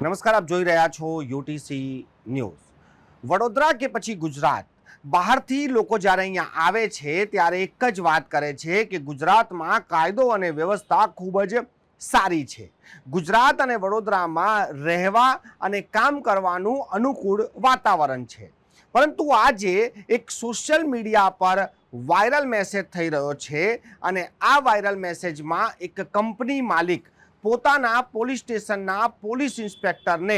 નમસ્કાર, આપ જોઈ રહ્યા છો યુટીસી ન્યૂઝ। વડોદરા કે પછી ગુજરાત, બહારથી લોકો જ્યારે અહીંયા આવે છે ત્યારે એક જ વાત કરે છે કે ગુજરાતમાં કાયદો અને વ્યવસ્થા ખૂબ જ સારી છે। ગુજરાત અને વડોદરામાં રહેવા અને કામ કરવાનું અનુકૂળ વાતાવરણ છે। પરંતુ આજે એક સોશિયલ મીડિયા પર વાયરલ મેસેજ થઈ રહ્યો છે અને આ વાયરલ મેસેજમાં એક કંપની માલિક પોતાના પોલીસ સ્ટેશનના પોલીસ ઇન્સ્પેક્ટરને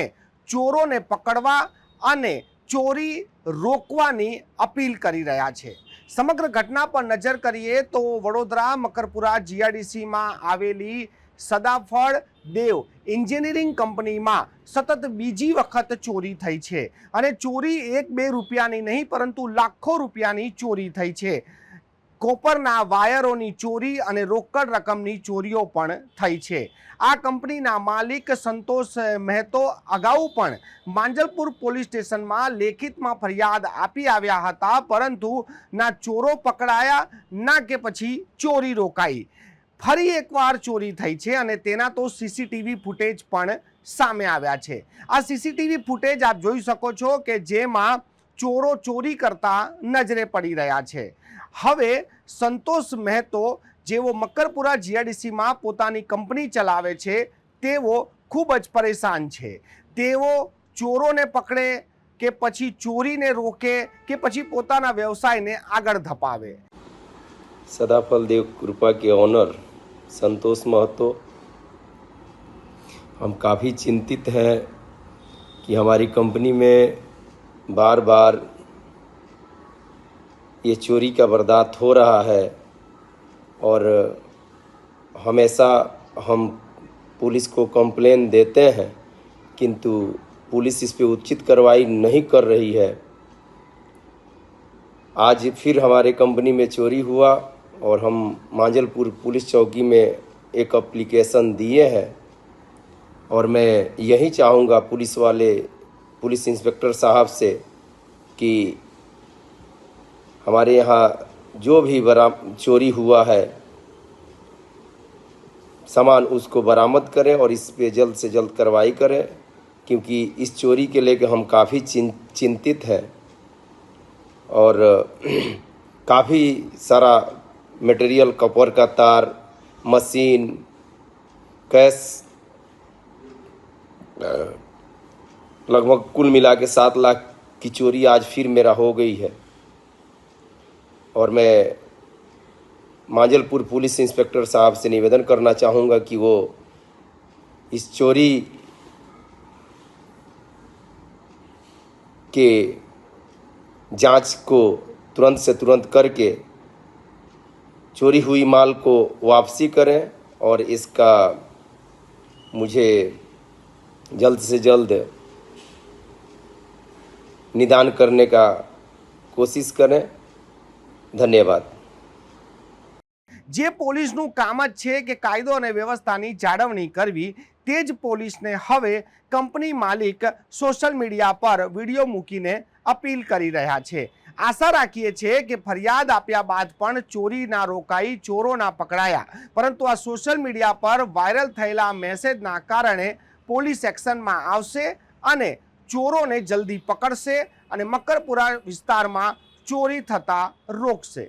ચોરોને પકડવા અને ચોરી રોકવાની અપીલ કરી રહ્યા છે। સમગ્ર ઘટના પર નજર કરીએ તો વડોદરા મકરપુરા જીઆઈડીસીમાં આવેલી સદાફળ દેવ એન્જિનિયરિંગ કંપનીમાં સતત બીજી વખત ચોરી થઈ છે અને ચોરી 1-2 રૂપિયાની નહીં પરંતુ લાખો રૂપિયાની ચોરી થઈ છે। કોપરના વાયરોની ચોરી અને રોકડ રકમની ચોરીઓ પણ થઈ છે। આ કંપનીના માલિક સંતોષ મહેતો અગાઉ પણ માંજલપુર પોલીસ સ્ટેશનમાં લેખિતમાં ફરિયાદ આપી આવ્યા હતા, પરંતુ ના ચોરો પકડાયા ના કે પછી ચોરી રોકાઈ। ફરી એકવાર ચોરી થઈ છે અને તેના તો સીસીટીવી ફૂટેજ પણ સામે આવ્યા છે। આ સીસીટીવી ફૂટેજ આપ જોઈ શકો છો કે જેમાં ચોરો ચોરી કરતા નજરે પડી રહ્યા છે। હવે સંતોષ મહેતો જેવો મકરપુરા જીઆઈડીસીમાં પોતાની કંપની ચલાવે છે તેઓ ખૂબ જ પરેશાન છે। તેઓ ચોરોને પકડે કે પછી ચોરીને રોકે કે પછી પોતાના વ્યવસાયને આગળ ધપાવે। सदाफल देव कृपा के ऑनर संतोष महतो, हम काफ़ी चिंतित हैं कि हमारी कंपनी में बार बार ये चोरी का वारदात हो रहा है और हमेशा हम पुलिस को कंप्लेन देते हैं, किंतु पुलिस इस पे उचित कार्रवाई नहीं कर रही है। आज फिर हमारे कंपनी में चोरी हुआ और हम मांजलपुर पुलिस चौकी में एक एप्लीकेशन दिए हैं और मैं यही चाहूँगा पुलिस इंस्पेक्टर साहब से कि हमारे यहाँ जो भी चोरी हुआ है सामान उसको बरामद करें और इस पे जल्द से जल्द कार्रवाई करें, क्योंकि इस चोरी के लेकर हम काफ़ी चिंतित हैं और काफ़ी सारा मटेरियल, कपड़ का तार, मशीन, कैश, लगभग कुल मिला के 7 लाख की चोरी आज फिर मेरा हो गई है। और मैं मांजलपुर पुलिस इंस्पेक्टर साहब से निवेदन करना चाहूँगा कि वो इस चोरी के जांच को तुरंत से तुरंत करके चोरी हुई माल को वापसी करें और इसका मुझे जल्द से जल्द निदान करने का कोशिश करें। धन्यवाद। જે પોલીસનું કામ જ છે કે કાયદો અને વ્યવસ્થાની જાળવણી કરવી, તે જ પોલીસને હવે કંપની માલિક સોશિયલ મીડિયા પર વિડીયો મૂકીને અપીલ કરી રહ્યા છે। આશા રાખીએ છીએ કે ફરિયાદ આપ્યા બાદ પણ ચોરી ના રોકાઈ, ચોરો ના પકડાયા, પરંતુ આ સોશિયલ મીડિયા પર વાયરલ થયેલા મેસેજના કારણે પોલીસ એક્શનમાં આવશે અને ચોરોને જલ્દી પકડશે અને મકરપુરા વિસ્તારમાં ચોરી થતા રોકશે।